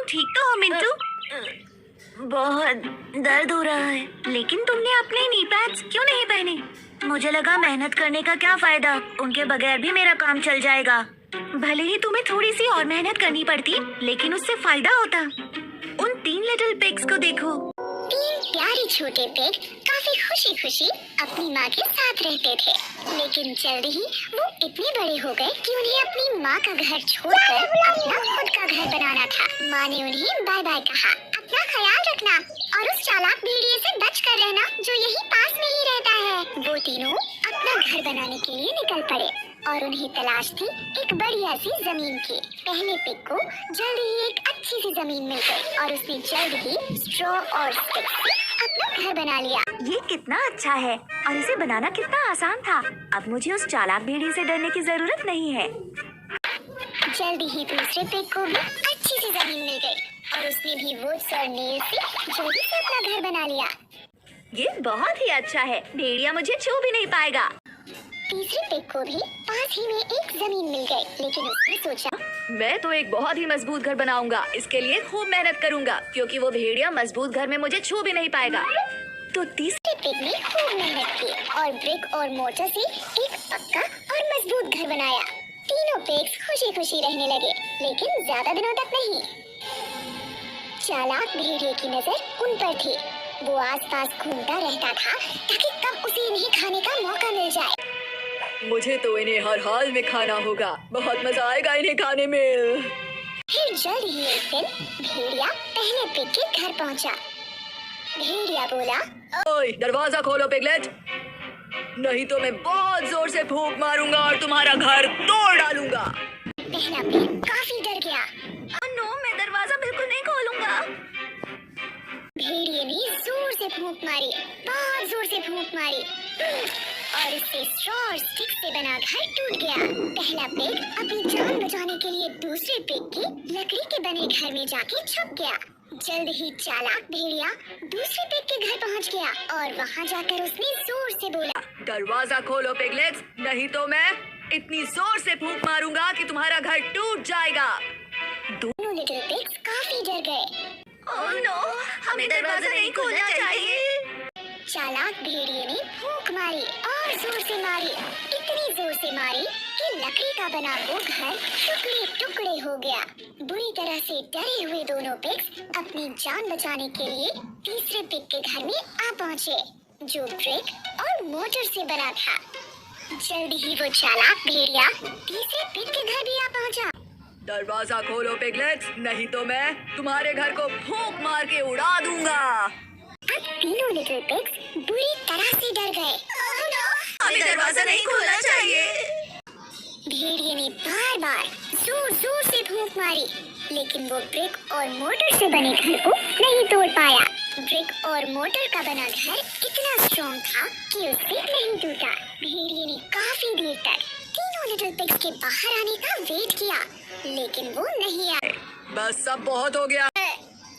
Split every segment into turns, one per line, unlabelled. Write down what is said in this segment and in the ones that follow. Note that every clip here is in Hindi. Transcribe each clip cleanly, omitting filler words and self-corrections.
ठीक तो हो मिंटू? बहुत दर्द हो रहा है। लेकिन तुमने अपने नी पैड्स क्यों नहीं पहने? मुझे लगा मेहनत करने का क्या फायदा, उनके बगैर भी मेरा काम चल जाएगा। भले ही तुम्हें थोड़ी सी और मेहनत करनी पड़ती, लेकिन उससे फायदा होता। उन 3 लिटिल पिग्स को देखो।
3 प्यारे छोटे पिग काफी खुशी खुशी अपनी माँ के साथ रहते थे, लेकिन जल्द ही वो इतने बड़े हो गए कि उन्हें अपनी माँ का घर छोड़कर अपना खुद का घर बनाना था। माँ ने उन्हें बाय बाय कहा। अपना ख्याल रखना और उस चालाक भेड़िए से बच कर रहना जो यही पास में ही रहता है। वो तीनों अपना घर बनाने के लिए निकल पड़े और उन्हें तलाश थी एक बढ़िया सी जमीन की। पहले पिग को जल्द ही एक अच्छी सी जमीन मिल गई और उसने जल्द ही स्ट्रॉ और स्टिक से अपना घर बना लिया।
ये कितना अच्छा है और इसे बनाना कितना आसान था। अब मुझे उस चालाक भेड़िए से डरने की जरूरत नहीं है।
जल्द ही दूसरे पिग को भी अच्छी सी जमीन मिल गई और उसने भी वुड्स और नेल से जल्दी से अपना घर बना लिया।
ये बहुत ही अच्छा है, भेड़िया मुझे छू भी नहीं पाएगा।
तीसरे पिग को भी पास ही में एक जमीन मिल गई, लेकिन उसने सोचा
मैं तो एक बहुत ही मजबूत घर बनाऊंगा। इसके लिए खूब मेहनत करूंगा, क्योंकि वो भेड़िया मजबूत घर में मुझे छू भी नहीं पाएगा। तो तीसरे
पिग ने खूब मेहनत की और ब्रिक और मोटर से एक पक्का और मजबूत घर बनाया। तीनों पिग्स खुशी खुशी रहने लगे, लेकिन ज्यादा दिनों तक नहीं। चालाक भेड़िए की नजर उन पर थी। वो आसपास घूमता रहता था ताकि कब उसे इन्हें खाने का मौका मिल जाए।
मुझे तो इन्हें हर हाल में खाना होगा, बहुत मजा आएगा इन्हें खाने में।
फिर जल्द ही एक दिन भेड़िया पहले पिग के घर पहुंचा। भेड़िया बोला,
ओए, दरवाजा खोलो पिगलेट, नहीं तो मैं बहुत जोर से फूंक मारूंगा और तुम्हारा घर तोड़ डालूंगा।
पहला पिग काफी डर गया।
नो, मैं दरवाजा बिल्कुल नहीं खोलूंगा।
भेड़िए ने जोर से फूंक मारी, बहुत जोर से फूंक मारी और इससे स्ट्रॉ और स्टिक से बना घर टूट गया। पहला पिग अपनी जान बचाने के लिए दूसरे पिग की लकड़ी के बने घर में जाके छुप गया। जल्द ही चालाक भेड़िया दूसरे पिग के घर पहुंच गया और वहां जाकर उसने जोर से बोला,
दरवाजा खोलो पिगलेट्स, नहीं तो मैं इतनी जोर से फूंक मारूंगा कि तुम्हारा घर टूट जाएगा।
दोनों लिटिल पिग्स काफी डर गए।
ओह नो, हमें दरवाजा नहीं खोलना चाहिए।
चालाक भेड़िए ने फूंक मारी और जोर से मारी, इतनी जोर से मारी कि लकड़ी का बना वो घर टुकड़े टुकड़े हो गया। बुरी तरह से डरे हुए दोनों पिग्स अपनी जान बचाने के लिए तीसरे पिग के घर में आ पहुँचे, जो ब्रिक और मोटर से बना था। जल्द ही वो चालाक भेड़िया तीसरे पिग के घर भी आ पहुँचा।
दरवाजा खोलो पिगलेट्स, नहीं तो मैं तुम्हारे घर को फूंक मार के उड़ा दूंगा।
अब तीनों लिटिल पिग्स बुरी तरह से डर गए।
हमें दरवाजा नहीं खोलना चाहिए।
भेड़िए ने बार बार जोर जोर से फूंक मारी, लेकिन वो ब्रिक और मोटर से बने घर को नहीं तोड़ पाया। ब्रिक और मोटर का बना घर इतना स्ट्रॉन्ग था कि उससे नहीं टूटा। भेड़िए ने काफी देर तक तीनों लिटिल पिग्स के बाहर आने का वेट किया, लेकिन वो नहीं आए।
बस सब बहुत हो गया।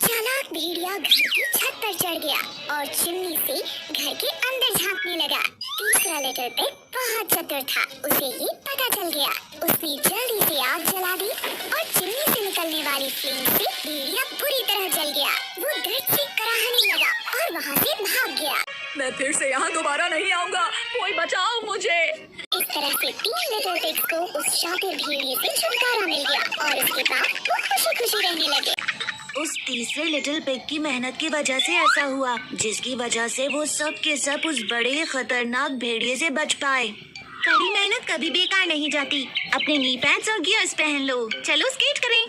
चालाक भेड़िया घर की छत पर चढ़ गया और चिमनी से घर के अंदर झांकने लगा। तीसरा लिटिल पिग बहुत चतुर था, उसे ये पता चल गया। उसने जल्दी से आग जला दी और चिमनी से निकलने वाली फ्लेम से भेड़िया बुरी तरह जल गया। वो दर्द से कराहने लगा और वहाँ से भाग गया।
मैं फिर से यहाँ दोबारा नहीं आऊँगा, कोई बचाओ मुझे।
इस तरह से 3 लिटिल पिग्स को उस शातिर भेड़िए से छुटकारा मिल गया और उसके बाद वो खुशी खुशी रहने लगे।
उस तीसरे लिटिल पिग की मेहनत की वजह से ऐसा हुआ, जिसकी वजह से वो सब के सब उस बड़े खतरनाक भेड़िए से बच पाए। कड़ी मेहनत कभी बेकार नहीं जाती। अपने नी पैड्स और गियर्स पहन लो, चलो स्केट करें।